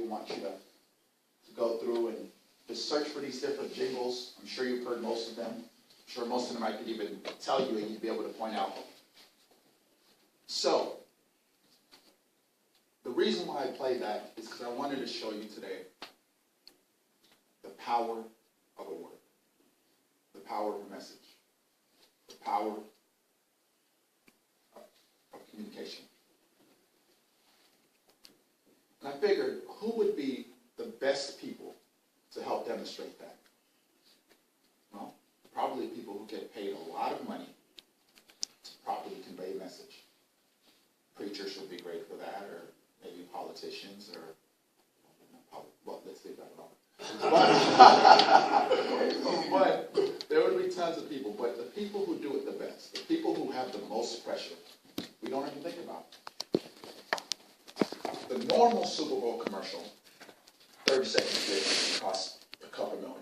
we want you to go through and just search for these different jingles. I'm sure you've heard most of them. I'm sure most of them I could even tell you and you'd be able to point out. So, the reason why I played that is because I wanted to show you today the power of a word, the power of a message, the power of communication. And I figured, who would be the best people to help demonstrate that? Well, probably people who get paid a lot of money to properly convey a message. Preachers would be great for that, or maybe politicians, or, well, let's leave that alone. But there would be tons of people, but the people who do it the best, the people who have the most pressure, we don't even think about. The normal Super Bowl commercial, 30-second clip, costs a couple million.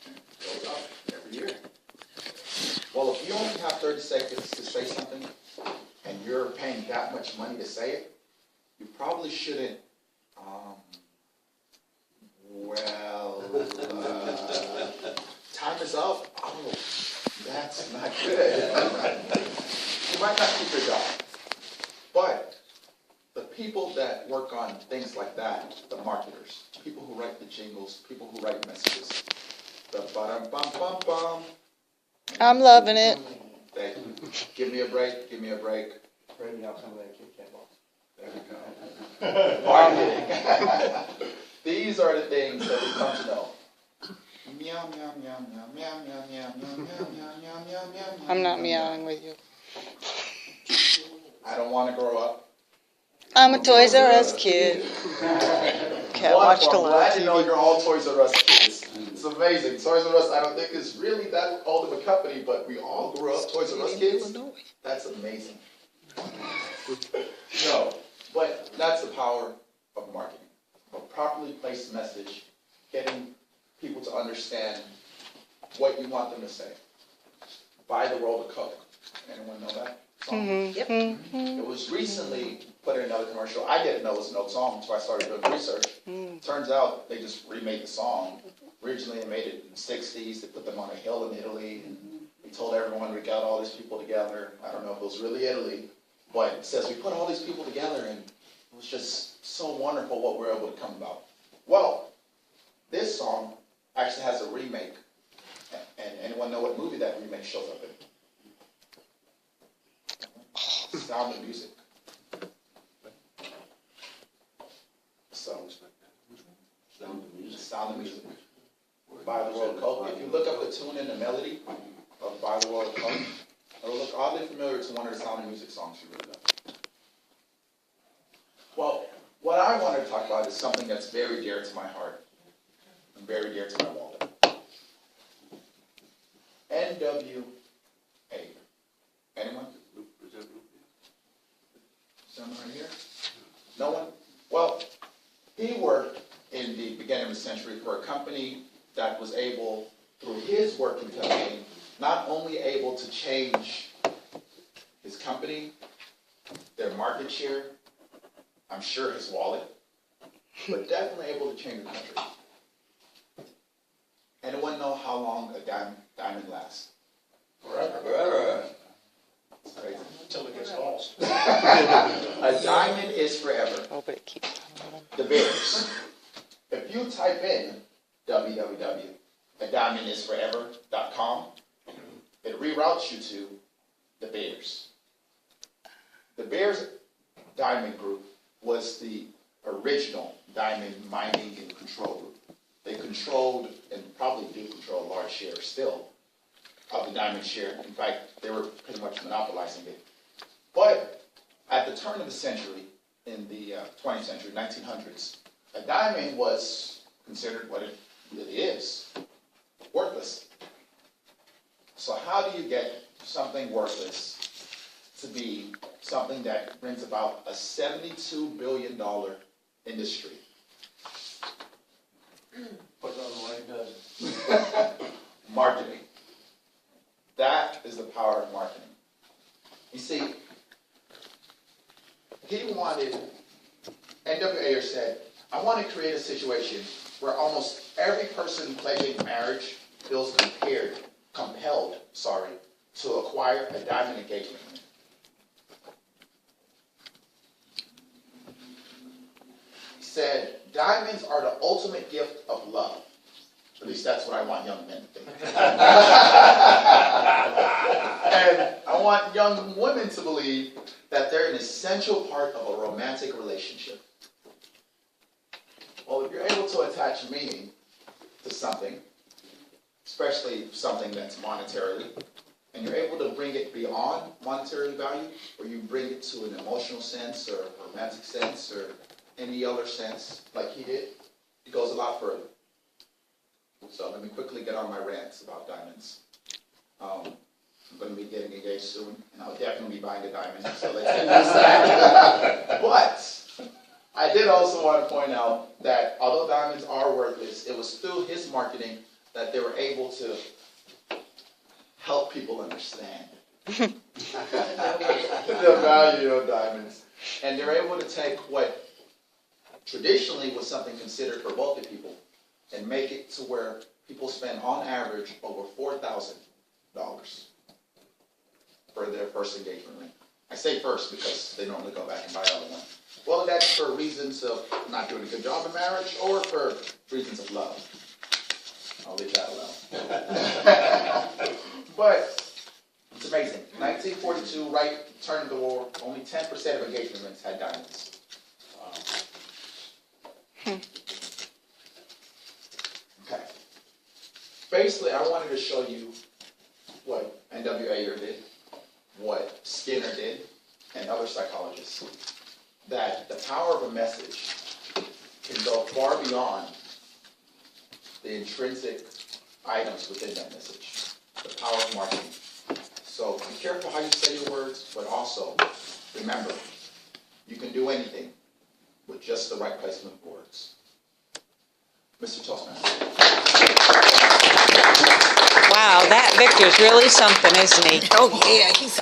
It goes up every year. Well, if you only have 30 seconds to say something, and you're paying that much money to say it, you probably shouldn't, time is up. Oh, that's not good. You might not keep your job. But the people that work on things like that, the marketers, people who write the jingles, people who write messages, the ba-dum-bum-bum-bum. I'm loving it. Thank you. Give me a break, give me a break. Bring out some of that Kit Kat box. There we go. Marketing. These are the things that we come to know. Meow, meow, meow, meow, meow, meow, meow, meow, meow, meow, meow, meow, meow. I'm not meowing with you. I don't want to grow up. I'm a Toys R Us kid. Okay, I watched a I'm lot glad of you know TV. you're all Toys R Us kids. It's amazing. Toys R Us, I don't think is really that old of a company, but we all grew up Toys R Us kids. That's amazing. No, but that's the power of marketing. A properly placed message, getting people to understand what you want them to say. Buy the world a Coke. Anyone know that song? Yep. It was recently put in another commercial. I didn't know it was an old song, so I started doing research. Turns out they just remade the song. Originally, they made it in the 60s. They put them on a hill in Italy. And we told everyone we got all these people together. I don't know if it was really Italy, but it says we put all these people together, and it was just so wonderful what we were able to come about. Well, this song actually has a remake. And anyone know what movie that remake shows up in? Sound of Music. So, Sound of Music. Buy the World of Coke. If you look up the tune and the melody of Buy the World of Coke, it'll look oddly familiar to one of the Sound of Music songs you really know. Well, what I want to talk about is something that's very dear to my heart and very dear to my wallet. NWA. Anyone? Someone right here? No one? Well, he worked in the beginning of the century for a company that was able, through his working campaign, not only able to change his company, their market share, I'm sure his wallet, but definitely able to change the country. Anyone know how long a diamond lasts? Forever. It's crazy. Until it gets lost. A diamond is forever. Oh, but it keeps coming. De Beers. If you type in www.adiamondisforever.com, it reroutes you to De Beers. De Beers Diamond Group was the original diamond mining and control group. They controlled, and probably do control, a large share still of the diamond share. In fact, they were pretty much monopolizing it. But at the turn of the century, in the 20th century, 1900s, a diamond was considered what it really is, worthless. So how do you get something worthless to be something that brings about a $72 billion industry? Put it on the right does. Marketing. That is the power of marketing. You see, he wanted, NWA said, I want to create a situation where almost every person pledging marriage feels compelled, to acquire a diamond engagement ring. He said, diamonds are the ultimate gift of love. At least that's what I want young men to think. And I want young women to believe that they're an essential part of a romantic relationship. Well, if you're able to attach meaning to something, especially something that's monetarily, and you're able to bring it beyond monetary value, or you bring it to an emotional sense or romantic sense or any other sense like he did, it goes a lot further. So let me quickly get on my rants about diamonds. I'm going to be getting engaged soon, and I'll definitely be buying a diamond, so let's get this that. But I did also want to point out that although diamonds are worthless, it was through his marketing that they were able to help people understand the value of diamonds. And they're able to take what traditionally was something considered for wealthy people and make it to where people spend on average over $4,000 for their first engagement ring. I say first because they normally go back and buy another one. Well, that's for reasons of not doing a good job in marriage or for reasons of love. I'll leave that alone. But it's amazing. 1942, right turn of the war, only 10% of engagement rings had diamonds. Okay. Basically, I wanted to show you what N.W. Ayer did, what Skinner did, and other psychologists, that the power of a message can go far beyond the intrinsic items within that message, the power of marketing. So be careful how you say your words, but also remember, you can do anything with just the right placement of words. Mr. Toastmaster. Wow, that Victor's really something, isn't he? Oh, yeah, he's